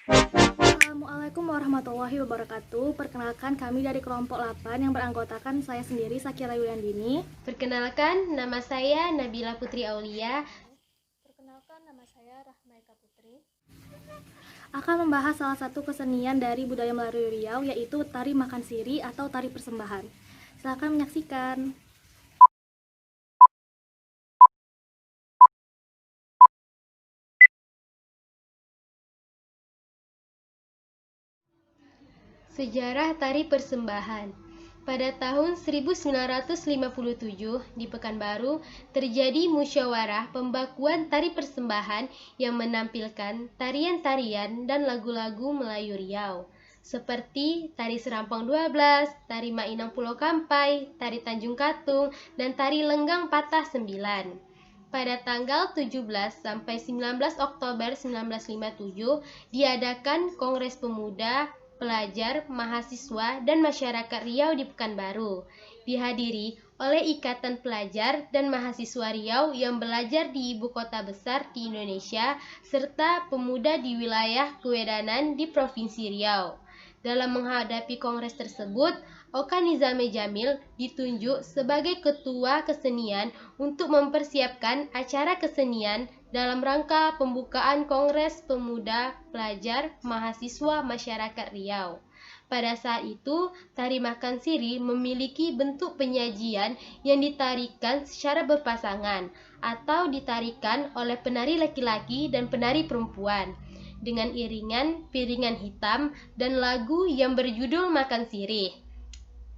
Assalamualaikum warahmatullahi wabarakatuh. Perkenalkan, kami dari kelompok 8 yang beranggotakan saya sendiri, Sakila Yuliandini. Perkenalkan, nama saya Nabila Putri Aulia. Perkenalkan, nama saya Rahmaika Putri. Akan membahas salah satu kesenian dari budaya Melayu Riau, yaitu tari makan siri atau tari persembahan. Silakan menyaksikan. Sejarah tari persembahan. Pada tahun 1957 di Pekanbaru terjadi musyawarah pembakuan tari persembahan yang menampilkan tarian-tarian dan lagu-lagu Melayu Riau seperti tari Serampang 12, tari Mainang Pulau Kampai, tari Tanjung Katung, dan tari Lenggang Patah 9. Pada tanggal 17 sampai 19 Oktober 1957 diadakan Kongres Pemuda, Pelajar, Mahasiswa, dan Masyarakat Riau di Pekanbaru. Dihadiri oleh Ikatan Pelajar dan Mahasiswa Riau yang belajar di ibu kota besar di Indonesia, serta pemuda di wilayah kewedanan di Provinsi Riau. Dalam menghadapi kongres tersebut, Oka Nizame Jamil ditunjuk sebagai ketua kesenian untuk mempersiapkan acara kesenian dalam rangka pembukaan Kongres Pemuda, Pelajar, Mahasiswa Masyarakat Riau. Pada saat itu, tari makan siri memiliki bentuk penyajian yang ditarikan secara berpasangan atau ditarikan oleh penari laki-laki dan penari perempuan dengan iringan piringan hitam dan lagu yang berjudul Makan Sirih.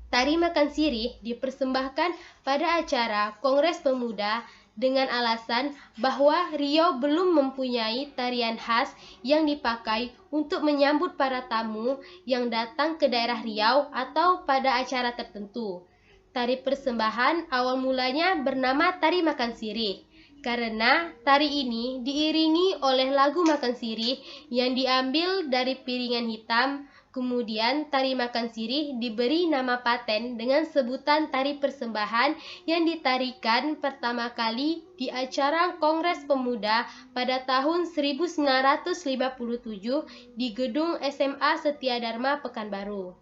Tari Makan Sirih dipersembahkan pada acara Kongres Pemuda dengan alasan bahwa Riau belum mempunyai tarian khas yang dipakai untuk menyambut para tamu yang datang ke daerah Riau atau pada acara tertentu. Tari persembahan awal mulanya bernama Tari Makan Sirih karena tari ini diiringi oleh lagu Makan Sirih yang diambil dari piringan hitam. Kemudian tari makan sirih diberi nama paten dengan sebutan tari persembahan yang ditarikan pertama kali di acara Kongres Pemuda pada tahun 1957 di gedung SMA Setia Dharma Pekanbaru.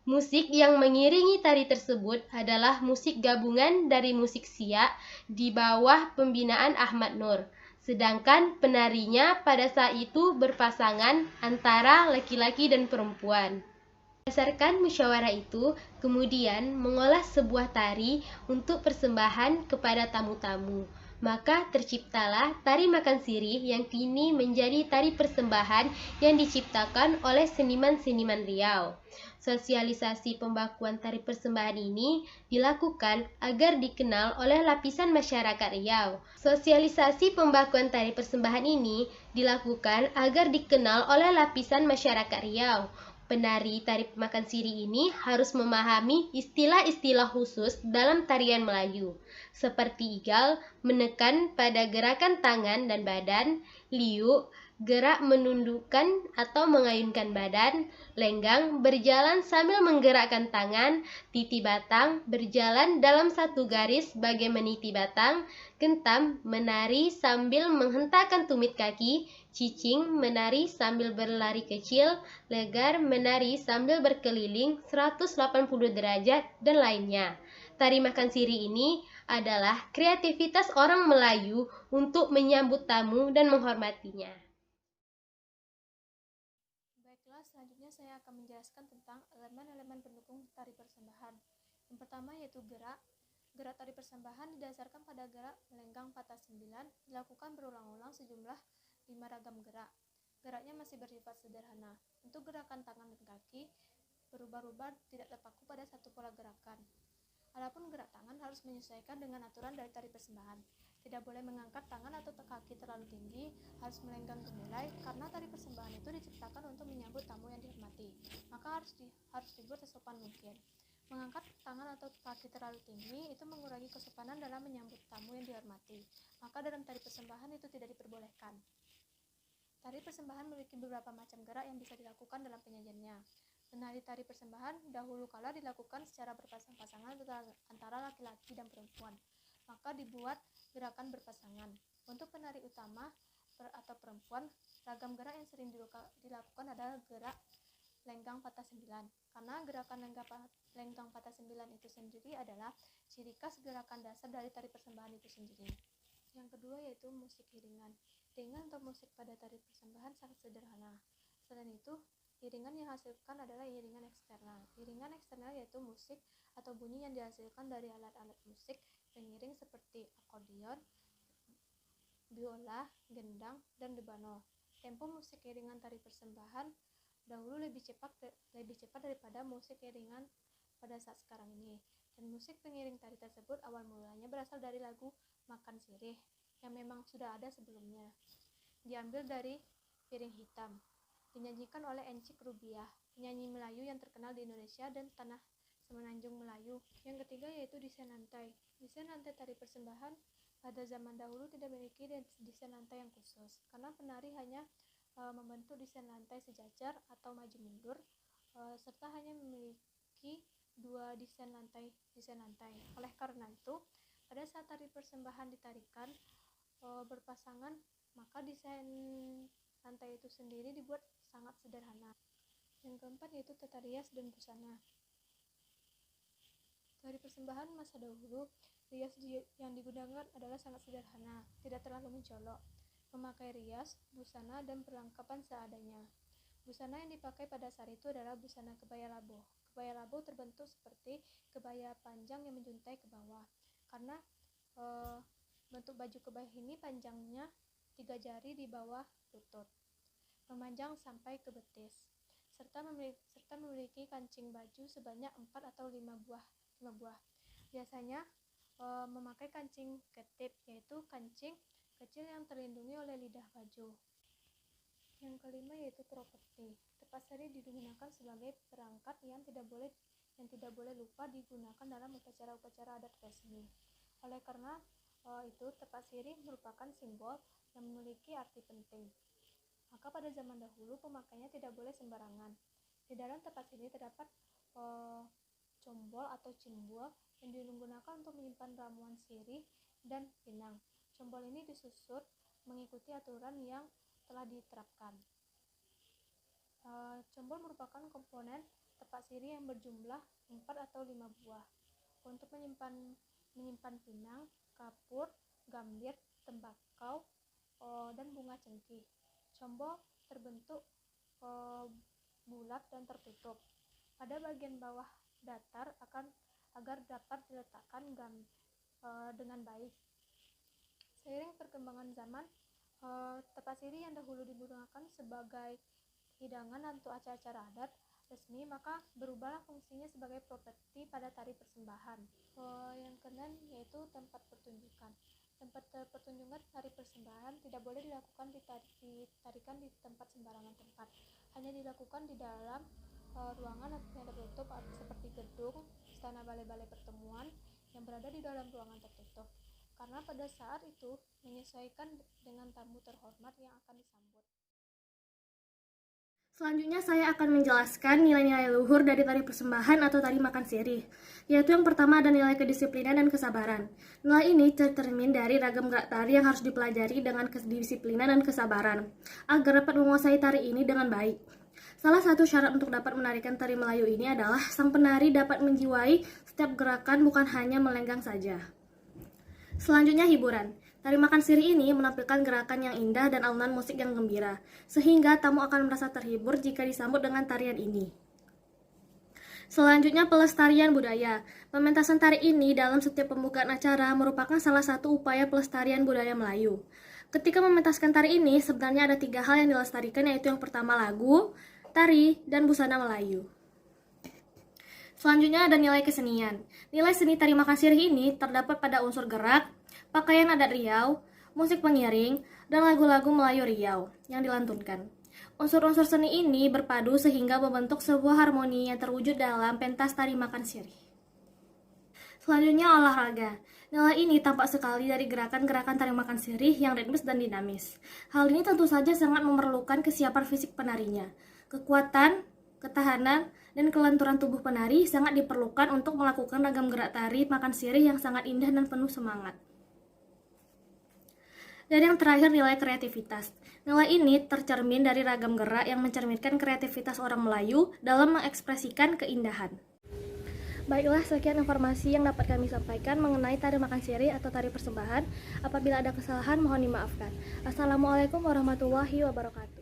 Musik yang mengiringi tari tersebut adalah musik gabungan dari musik siak di bawah pembinaan Ahmad Nur. Sedangkan penarinya pada saat itu berpasangan antara laki-laki dan perempuan. Berdasarkan musyawarah itu, kemudian mengolah sebuah tari untuk persembahan kepada tamu-tamu. Maka terciptalah tari makan sirih yang kini menjadi tari persembahan yang diciptakan oleh seniman-seniman Riau. Sosialisasi pembakuan tari persembahan ini dilakukan agar dikenal oleh lapisan masyarakat Riau. Sosialisasi pembakuan tari persembahan ini dilakukan agar dikenal oleh lapisan masyarakat Riau. Penari tari makan siri ini harus memahami istilah-istilah khusus dalam tarian Melayu, seperti igal, menekan pada gerakan tangan dan badan, liuk, gerak menundukkan atau mengayunkan badan, lenggang, berjalan sambil menggerakkan tangan, titi batang, berjalan dalam satu garis bagai meniti batang, gentam, menari sambil menghentakkan tumit kaki, cicing, menari sambil berlari kecil, legar, menari sambil berkeliling 180 derajat, dan lainnya. Tari makan siri ini adalah kreativitas orang Melayu untuk menyambut tamu dan menghormatinya. Baiklah, selanjutnya saya akan menjelaskan tentang elemen-elemen pendukung tari persembahan. Yang pertama yaitu gerak. Gerak tari persembahan didasarkan pada gerak melenggang patah 9, dilakukan berulang-ulang sejumlah 5 ragam gerak. Geraknya masih bersifat sederhana. Untuk gerakan tangan dan kaki, berubah-ubah tidak terpaku pada satu pola gerakan. Adapun gerak tangan harus menyesuaikan dengan aturan dari tari persembahan. Tidak boleh mengangkat tangan atau kaki terlalu tinggi, harus melenggang gemulai, karena tari persembahan itu diciptakan untuk menyambut tamu yang dihormati. Maka harus dibuat sesopan mungkin. Mengangkat tangan atau kaki terlalu tinggi itu mengurangi kesopanan dalam menyambut tamu yang dihormati. Maka dalam tari persembahan itu tidak diperbolehkan. Tari persembahan memiliki beberapa macam gerak yang bisa dilakukan dalam penyajiannya. Penari tari persembahan dahulu kala dilakukan secara berpasang-pasangan antara laki-laki dan perempuan. Maka dibuat gerakan berpasangan. Untuk penari utama atau perempuan, Ragam gerak yang sering dilakukan adalah gerak lenggang patah 9, karena gerakan lenggang patah 9 itu sendiri adalah ciri khas gerakan dasar dari tari persembahan itu sendiri. Yang kedua yaitu musik iringan. Iringan untuk musik pada tari persembahan sangat sederhana. Selain itu, iringan yang dihasilkan adalah iringan eksternal. Iringan eksternal yaitu musik atau bunyi yang dihasilkan dari alat-alat musik pengiring seperti akordeon, biola, gendang, dan rebano. Tempo musik iringan tari persembahan dahulu lebih cepat daripada musik iringan pada saat sekarang ini. Dan musik pengiring tari tersebut awal mulanya berasal dari lagu Makan Sirih yang memang sudah ada sebelumnya. Diambil dari Piring Hitam, dinyanyikan oleh Encik Rubiah, penyanyi Melayu yang terkenal di Indonesia dan tanah semenanjung Melayu. Yang ketiga yaitu desain lantai. Desain lantai tari persembahan pada zaman dahulu tidak memiliki desain lantai yang khusus, karena penari hanya membentuk desain lantai sejajar atau maju mundur, serta hanya memiliki 2 desain lantai. Oleh karena itu, pada saat tari persembahan ditarikan berpasangan, maka desain lantai itu sendiri dibuat sangat sederhana. Yang keempat yaitu tata rias dan busana. Tari persembahan masa dahulu, rias yang digunakan adalah sangat sederhana, tidak terlalu mencolok, memakai rias, busana, dan perlengkapan seadanya. Busana yang dipakai pada saat itu adalah busana kebaya labuh. Kebaya labuh terbentuk seperti kebaya panjang yang menjuntai ke bawah, karena bentuk baju kebaya ini panjangnya 3 jari di bawah lutut, memanjang sampai ke betis, serta memiliki kancing baju sebanyak 4 atau 5 buah. Biasanya memakai kancing ketip, yaitu kancing kecil yang terlindungi oleh lidah baju. Yang kelima yaitu properti. Tepat sari digunakan sebagai perangkat yang tidak boleh lupa digunakan dalam upacara-upacara adat resmi. Oleh karena itu, tepat sirih merupakan simbol yang memiliki arti penting. Maka pada zaman dahulu pemakainya tidak boleh sembarangan. Di dalam tepat sirih terdapat combol atau cimbul yang digunakan untuk menyimpan ramuan sirih dan pinang. Combol ini disusun mengikuti aturan yang telah diterapkan. Combol merupakan komponen tepat sirih yang berjumlah 4 atau 5 buah. Untuk menyimpan pinang, kapur, gambir, tembakau, dan bunga cengkih. Combol terbentuk bulat dan tertutup. Pada bagian bawah datar agar dapat diletakkan dengan baik. Seiring perkembangan zaman, tepat sirih yang dahulu digunakan sebagai hidangan untuk acara-acara adat resmi, maka berubahlah fungsinya sebagai properti pada tari persembahan. Yang keenam yaitu tempat pertunjukan. Tempat pertunjukan tari persembahan tidak boleh ditarikan di tempat sembarangan tempat. Hanya dilakukan di dalam ruangan yang tertutup seperti gedung, istana, balai-balai pertemuan yang berada di dalam ruangan tertutup. Karena pada saat itu menyesuaikan dengan tamu terhormat yang akan disambut. Selanjutnya saya akan menjelaskan nilai-nilai luhur dari tari persembahan atau tari makan sirih, yaitu yang pertama ada nilai kedisiplinan dan kesabaran. Nilai ini tercermin dari ragam gerak tari yang harus dipelajari dengan kedisiplinan dan kesabaran, agar dapat menguasai tari ini dengan baik. Salah satu syarat untuk dapat menarikan tari Melayu ini adalah sang penari dapat menjiwai setiap gerakan, bukan hanya melenggang saja. Selanjutnya hiburan. Tari makan sirih ini menampilkan gerakan yang indah dan alunan musik yang gembira, sehingga tamu akan merasa terhibur jika disambut dengan tarian ini. Selanjutnya pelestarian budaya. Pementasan tari ini dalam setiap pembukaan acara merupakan salah satu upaya pelestarian budaya Melayu. Ketika mementaskan tari ini, sebenarnya ada 3 hal yang dilestarikan, yaitu yang pertama lagu, tari, dan busana Melayu. Selanjutnya ada nilai kesenian. Nilai seni tari makan sirih ini terdapat pada unsur gerak, pakaian adat Riau, musik pengiring, dan lagu-lagu Melayu Riau yang dilantunkan. Unsur-unsur seni ini berpadu sehingga membentuk sebuah harmoni yang terwujud dalam pentas tari makan sirih. Selanjutnya olahraga. Nilai ini tampak sekali dari gerakan-gerakan tari makan sirih yang ritmis dan dinamis. Hal ini tentu saja sangat memerlukan kesiapan fisik penarinya. Kekuatan, ketahanan, dan kelenturan tubuh penari sangat diperlukan untuk melakukan ragam gerak tari makan sirih yang sangat indah dan penuh semangat. Dan yang terakhir nilai kreativitas. Nilai ini tercermin dari ragam gerak yang mencerminkan kreativitas orang Melayu dalam mengekspresikan keindahan. Baiklah, sekian informasi yang dapat kami sampaikan mengenai tari makan sirih atau tari persembahan. Apabila ada kesalahan, mohon dimaafkan. Assalamualaikum warahmatullahi wabarakatuh.